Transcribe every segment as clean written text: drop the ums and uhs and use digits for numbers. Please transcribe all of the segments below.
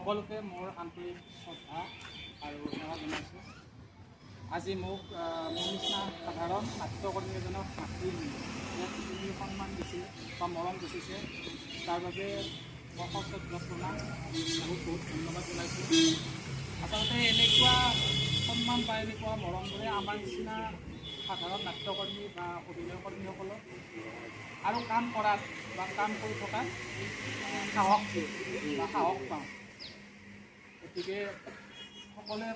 সকলোকে মোৰ আন্তৰিক শ্ৰদ্ধা আৰু সেৱা জনাইছোঁ। আজি মোক মোৰ নিচিনা সাধাৰণ নাট্যকৰ্মী এজনক মাতি ইয়াত যিখিনি সন্মান দিছে বা মৰম দিছে তাৰ বাবে মই সশ্ৰদ্ধ প্ৰণাম বহুত বহুত ধন্যবাদ জনাইছোঁ। আচলতে এনেকুৱা সন্মান বা এনেকুৱা মৰম দৰে আমাৰ নিচিনা সাধাৰণ নাট্যকৰ্মী বা অভিনয় কৰ্মীসকলক আৰু কাম কৰাত বা কাম কৰি থকাত সাহস দিয়ে বা সাহস পাওঁ। গতিকে সকলোৱে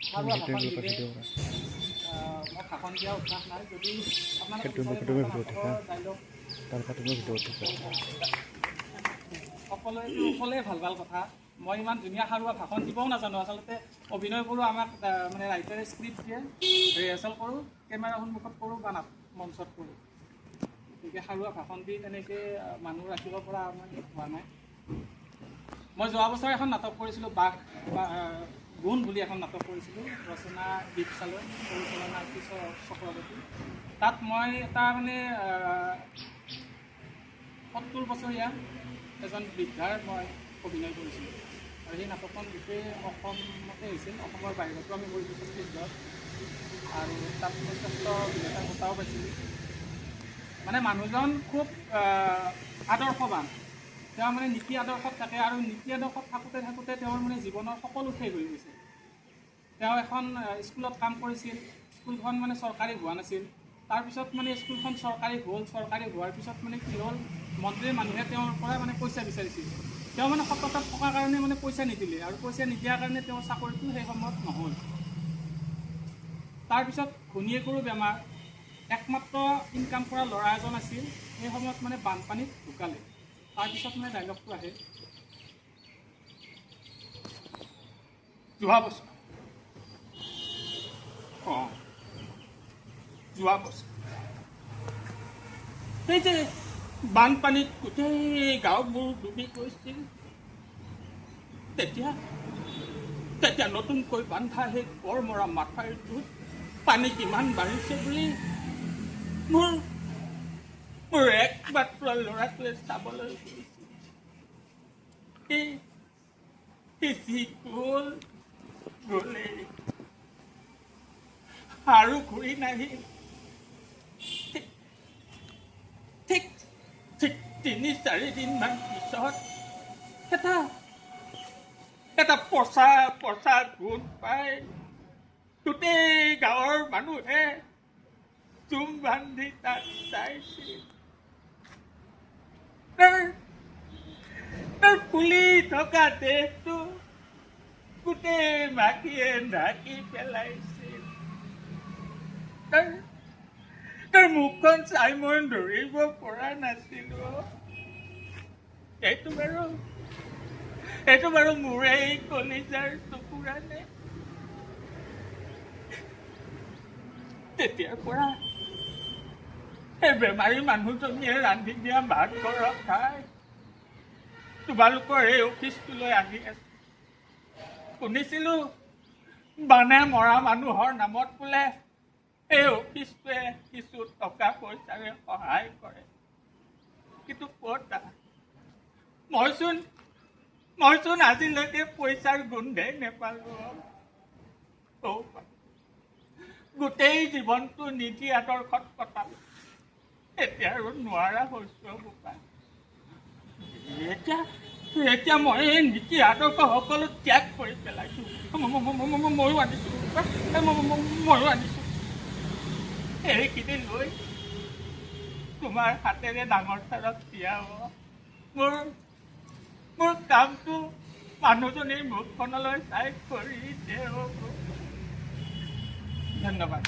সাৰুৱা ভাষণ দিলে মই ভাষণ দিয়া অভ্যাস নাই। যদি আপোনালোকে সকলোৱে ক'লে ভাল ভাল কথা। মই ইমান ধুনীয়া সাৰুৱা ভাষণ দিবও নাজানো। আচলতে অভিনয় কৰোঁ, আমাক মানে ৰাইটাৰে স্ক্ৰিপ্ট দিয়ে, ৰিহাৰ্চেল কৰোঁ, কেমেৰাৰ সন্মুখত কৰোঁ বা মঞ্চত কৰোঁ। গতিকে সাৰুৱা ভাষণ দি তেনেকৈ মানুহ ৰাখিব পৰা আমাৰ হোৱা নাই। মই যোৱা বছৰ এখন নাটক কৰিছিলোঁ, বাঘ গুণ বুলি এখন নাটক কৰিছিলোঁ, ৰচনা দীপচালৈ, পৰিচালনা কিশোৰ চক্ৰৱৰ্তী। তাত মই এটা মানে 70 বছৰীয়া এজন বৃদ্ধাৰ মই অভিনয় কৰিছিলোঁ আৰু সেই নাটকখন গোটেই অসমতে হৈছিল, অসমৰ বাহিৰতো আমি কৰিছোঁ ছত্তীশগড়, আৰু তাত মই শ্ৰেষ্ঠ অভিনেতাৰ বঁটাও পাইছিলোঁ। মানে মানুহজন খুব আদৰ্শৱান, তেওঁ মানে নীতি আদৰ্শত থাকে আৰু নীতি আদৰ্শত থাকোঁতে থাকোঁতে তেওঁৰ মানে জীৱনৰ সকলো শেষ হৈ গৈছে। তেওঁ এখন স্কুলত কাম কৰিছিল, স্কুলখন মানে চৰকাৰী হোৱা নাছিল। তাৰপিছত মানে স্কুলখন চৰকাৰী হ'ল, চৰকাৰী হোৱাৰ পিছত মানে কি হ'ল, মন্ত্ৰীৰ মানুহে তেওঁৰ পৰা মানে পইচা বিচাৰিছিল। তেওঁ মানে সততাত থকাৰ কাৰণে মানে পইচা নিদিলে আৰু পইচা নিদিয়াৰ কাৰণে তেওঁৰ চাকৰিটো সেই সময়ত নহ'ল। তাৰপিছত ঘৈণীয়েকৰো বেমাৰ, একমাত্ৰ ইনকাম কৰা ল'ৰা এজন আছিল, সেই সময়ত মানে বানপানীত ঢুকালে। তাৰপিছত মানে ডাইলগটো আহে, যোৱা বছৰ সেই যে বানপানীত গোটেই গাঁওবোৰ ডুবি গৈছিল, তেতিয়া নতুনকৈ বান্ধা সেই গড় মৰা মাথাউৰিটোত পানী কিমান বাঢ়িছে বুলি মোৰ একমাত্ৰ ল'ৰাটোৱে চাবলৈ গৈছিল। গ'লেই আৰু ঘূৰি নাহি। ঠিক 3-4 দিনমান পিছত এটা পচা গোন্ধ পাই গোটেই গাঁৱৰ মানুহে চুম বান্ধি তাত চাইছিল। তাৰ ফুলি থকা দেহটো গোটেই মাখিয়ে ঢাকি পেলাইছিল। তাৰ মুখখন চাই মই ধৰিব পৰা নাছিলো। এইটো বাৰু মোৰে কলিজাৰ টুকুৰা নে? তেতিয়াৰ পৰা এই বেমাৰী মানুহজনীয়ে ৰান্ধি দিয়া ভাত গৰম খাই তোমালোকৰ এই অফিচটোলৈ আহি আছে। শুনিছিলো বানে মৰা মানুহৰ নামত বোলে এই অফিচটোৱে কিছু টকা পইচাৰে সহায় কৰে, কিন্তু ক'ত? মইচোন আজিলৈকে পইচাৰ গোন্ধেই নেপালো। গোটেই জীৱনটো নীতি আদৰ্শত কটালো, এতিয়া আৰু নোৱাৰা হৈছো বোপা। এতিয়া মই এই নীতি আদৰ্শ সকলো ত্যাগ কৰি পেলাইছো। ময়ো আনিছো এইখিনি লৈ তোমাৰ হাতেৰে ডাঙৰ চাৰক দিয়া হ'ব। মোৰ কামটো মানুহজনীৰ মুখখনলৈ চাই কৰি দে। ধন্যবাদ।